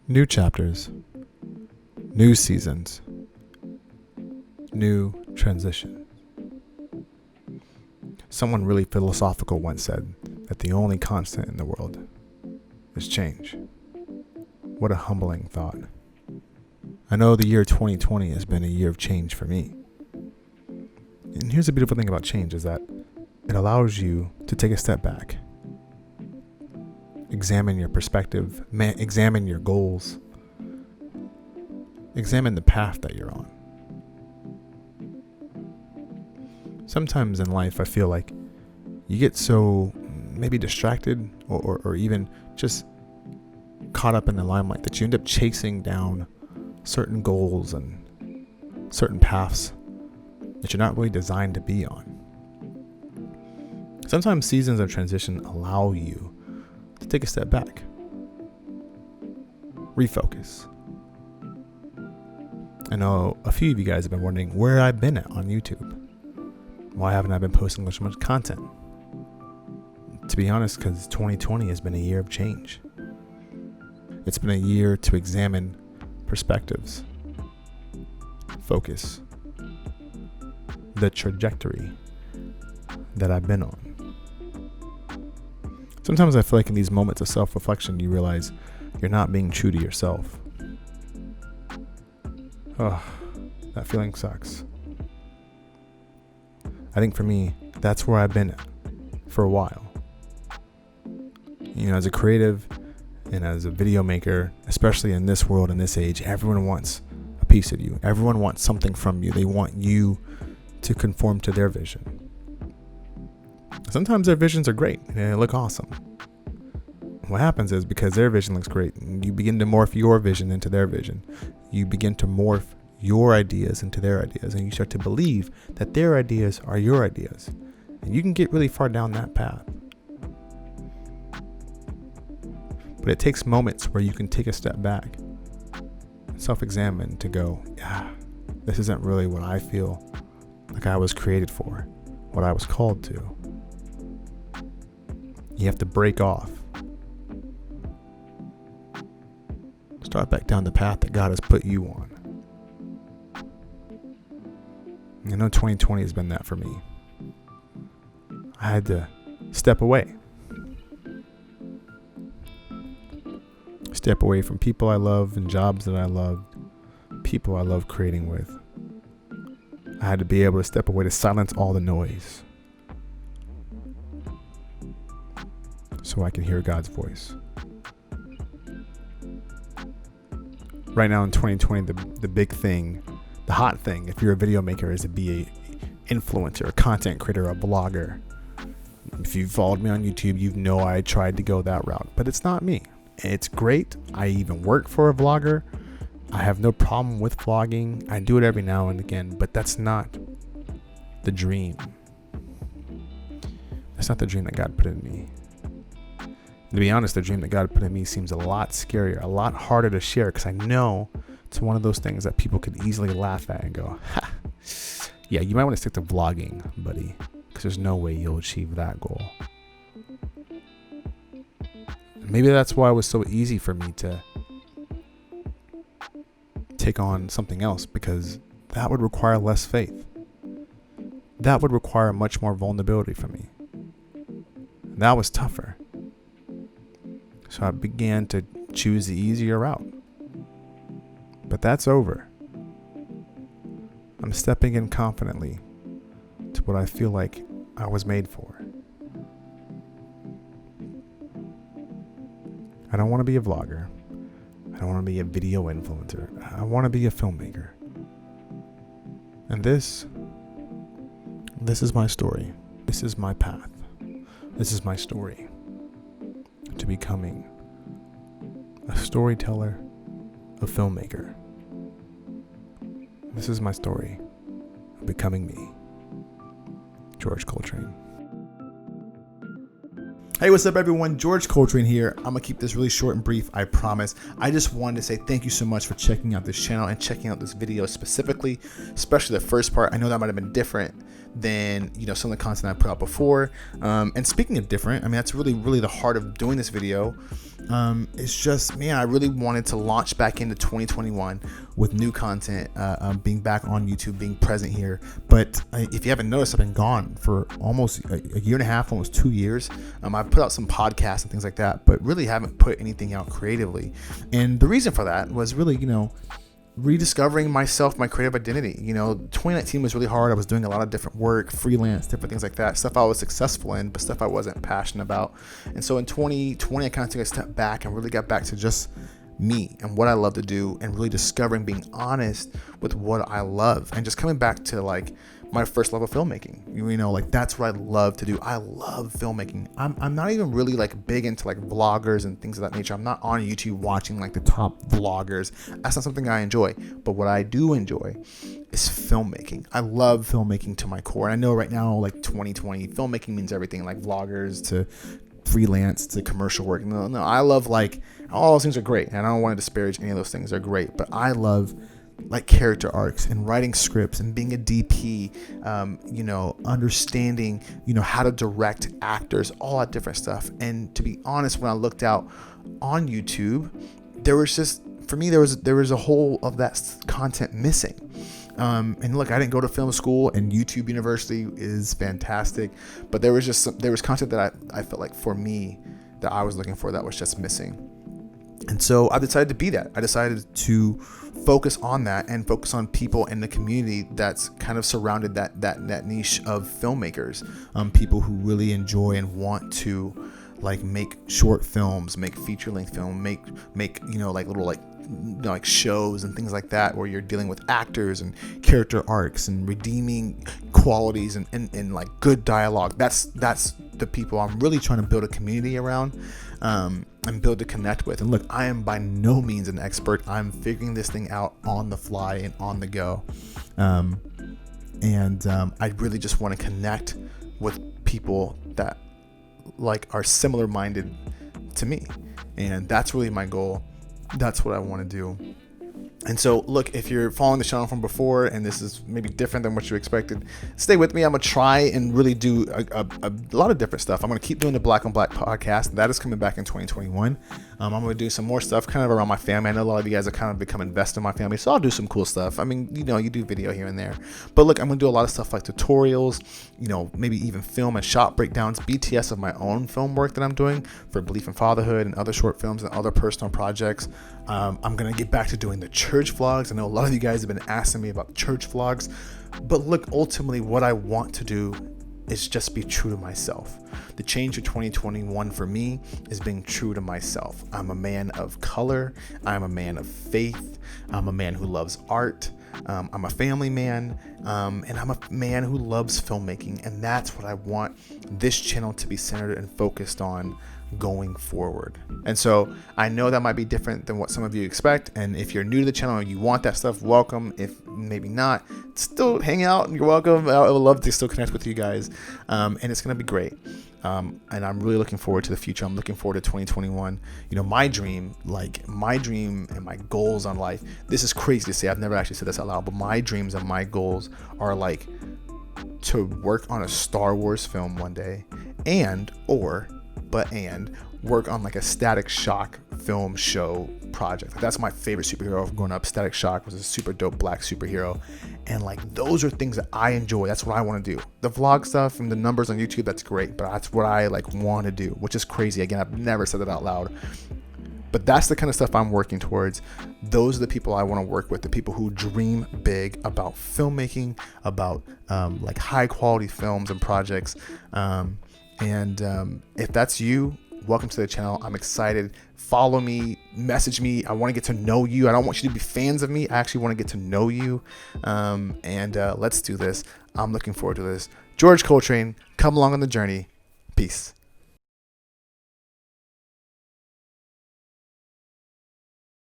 New chapters, new seasons, new transition. Someone really philosophical once said that the only constant in the world is change. What a humbling thought. I know the year 2020 has been a year of change for me. And here's the beautiful thing about change is that it allows you to take a step back, examine your perspective, examine your goals, examine the path that you're on. Sometimes in life, I feel like you get so maybe distracted or even just caught up in the limelight that you end up chasing down certain goals and certain paths that you're not really designed to be on. Sometimes seasons of transition allow you to take a step back, refocus. I know a few of you guys have been wondering where I've been at on YouTube. Why haven't I been posting so much content? To be honest, because 2020 has been a year of change. It's been a year to examine perspectives, focus, the trajectory that I've been on. Sometimes I feel like in these moments of self-reflection, you realize you're not being true to yourself. Oh, that feeling sucks. I think for me, that's where I've been at for a while. You know, as a creative and as a video maker, especially in this world, in this age, everyone wants a piece of you. Everyone wants something from you. They want you to conform to their vision. Sometimes their visions are great and they look awesome. What happens is because their vision looks great, you begin to morph your vision into their vision. You begin to morph your ideas into their ideas, and you start to believe that their ideas are your ideas. And you can get really far down that path. But it takes moments where you can take a step back, self-examine to go, yeah, this isn't really what I feel like I was created for, what I was called to. You have to break off. Start back down the path that God has put you on. I know 2020 has been that for me. I had to step away. Step away from people I love and jobs that I loved, people I love creating with. I had to be able to step away to silence all the noise so I can hear God's voice. Right now in 2020, the big thing, the hot thing, if you're a video maker, is to be a influencer, a content creator, a blogger. If you've followed me on YouTube, you know I tried to go that route, but it's not me. It's great. I even work for a vlogger. I have no problem with vlogging. I do it every now and again, but that's not the dream. That's not the dream that God put in me. To be honest, the dream that God put in me seems a lot scarier, a lot harder to share, because I know it's one of those things that people could easily laugh at and go, ha, yeah, you might want to stick to vlogging, buddy, because there's no way you'll achieve that goal. Maybe that's why it was so easy for me to take on something else, because that would require less faith. That would require much more vulnerability from me. That was tougher. So I began to choose the easier route. But that's over. I'm stepping in confidently to what I feel like I was made for. I don't want to be a vlogger. I don't want to be a video influencer. I want to be a filmmaker. And this is my story. This is my path. This is my story to becoming a storyteller, a filmmaker. This is my story of becoming me, George Coletrain. Hey, what's up everyone? George Coletrain here. I'm gonna keep this really short and brief, I promise. I just wanted to say thank you so much for checking out this channel and checking out this video specifically, especially the first part. I know that might have been different than, some of the content I put out before. And speaking of different, I mean, that's really, really the heart of doing this video. It's just, man, I really wanted to launch back into 2021 with new content, being back on YouTube, being present here. But if you haven't noticed, I've been gone for almost a year and a half, almost 2 years. I've put out some podcasts and things like that, but really haven't put anything out creatively. And the reason for that was really, rediscovering myself, my creative identity. 2019 was really hard. I was doing a lot of different work, freelance, different things like that, stuff I was successful in, but stuff I wasn't passionate about. And so in 2020, I kind of took a step back and really got back to just me and what I love to do, and really discovering, being honest with what I love, and just coming back to like my first love of filmmaking. That's what I love to do. I love filmmaking. I'm not even really like big into like vloggers and things of that nature. I'm not on YouTube watching like the top vloggers. That's not something I enjoy. But what I do enjoy is filmmaking. I love filmmaking to my core. And I know right now, like 2020, filmmaking means everything, like vloggers to freelance to commercial work. No, I love, like, all those things are great, and I don't want to disparage any of those things. They're great, but I love like character arcs and writing scripts and being a DP, understanding, how to direct actors, all that different stuff. And to be honest, when I looked out on YouTube, there was a whole of that content missing. And look, I didn't go to film school, and YouTube University is fantastic, but there was content that I felt like, for me, that I was looking for, that was just missing. And so I decided to be that. I decided to focus on that and focus on people in the community that's kind of surrounded that niche of filmmakers, people who really enjoy and want to like make short films, make feature length film, make like little like shows and things like that, where you're dealing with actors and character arcs and redeeming qualities and like good dialogue. That's the people I'm really trying to build a community around, and build to connect with. And look, I am by no means an expert. I'm figuring this thing out on the fly and on the go. I really just want to connect with people that like are similar minded to me. And that's really my goal. That's what I want to do. And so, look, if you're following the channel from before and this is maybe different than what you expected, stay with me. I'm going to try and really do a lot of different stuff. I'm going to keep doing the Black on Black podcast. That is coming back in 2021. I'm going to do some more stuff kind of around my family. I know a lot of you guys have kind of become invested in my family, so I'll do some cool stuff. I mean, you do video here and there. But look, I'm going to do a lot of stuff like tutorials, maybe even film and shot breakdowns, BTS of my own film work that I'm doing for Belief in Fatherhood and other short films and other personal projects. I'm going to get back to doing the church vlogs. I know a lot of you guys have been asking me about church vlogs, but look, ultimately what I want to do is just be true to myself. The change of 2021 for me is being true to myself. I'm a man of color. I'm a man of faith. I'm a man who loves art. I'm a family man, and I'm a man who loves filmmaking, and that's what I want this channel to be centered and focused on going forward. And so I know that might be different than what some of you expect, and if you're new to the channel and you want that stuff, welcome. If maybe not, still hang out, you're welcome. I would love to still connect with you guys, and it's gonna be great. And I'm really looking forward to the future. I'm looking forward to 2021. My dream and my goals on life, this is crazy to say, I've never actually said this out loud, but my dreams and my goals are like to work on a Star Wars film one day, and work on like a Static Shock film show project. Like, that's my favorite superhero growing up. Static Shock was a super dope black superhero, and like those are things that I enjoy. That's what I want to do. The vlog stuff and the numbers on YouTube, that's great, but that's what I like want to do, which is crazy. Again, I've never said that out loud, but that's the kind of stuff I'm working towards. Those are the people I want to work with, the people who dream big about filmmaking, about like high quality films and projects. If that's you, welcome to the channel. I'm excited. Follow me, message me. I want to get to know you. I don't want you to be fans of me. I actually want to get to know you. Let's do this. I'm looking forward to this. George Coletrain, come along on the journey. Peace.